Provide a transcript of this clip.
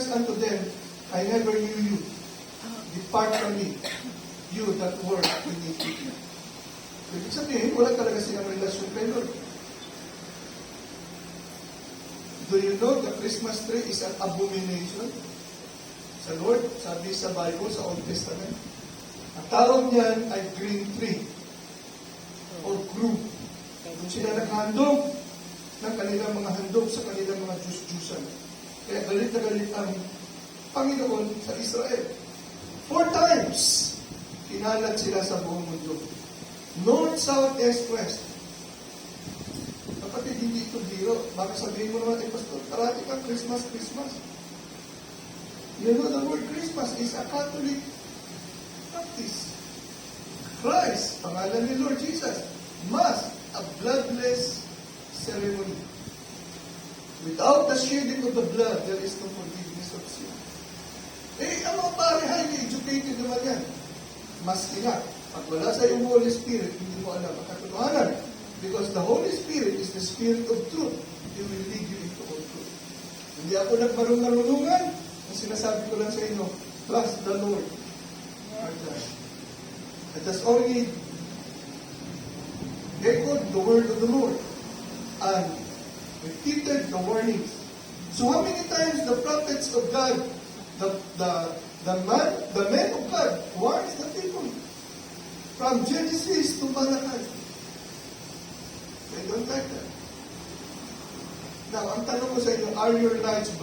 says unto them, I never knew you. Depart from me, you that work iniquity. Ibig sabihin, wala talaga silang relasyon kay Lord. Do you know the Christmas tree is an abomination? Sa Lord, sabi sa Bible, sa Old Testament, ang tawag niyan ay green tree or group. Kung sila naghandog ng kanilang mga handog sa kanilang mga Diyos-Diyusan. Kaya galit na galit ang Panginoon sa Israel. 4 times, kinalat sila sa buong mundo. North, south, east, west. Kapatid, hindi ito biro. Baka sabihin mo naman, Pastor, parati ka Christmas, Christmas. You know, the word Christmas is a Catholic practice. Christ, pangalan ni Lord Jesus, Mass, a bloodless ceremony. Without the shedding of the blood, there is no forgiveness of sin. Ang mga pare, highly educated naman yan. Maski nga, pag wala sa iyong Holy Spirit, hindi mo alam ang katotohanan. Because the Holy Spirit is the Spirit of truth. He will lead you into all truth. Hindi ako nagmarunong-marunungan. Ang sinasabi ko lang sa inyo, trust the Lord. Let us only echo the word of the Lord and repeated the warnings. So how many times the prophets of God, the men of God warns the people from Genesis to Malachi? They don't like that. Now, ang tanong ko sa inyo, are your lights burning?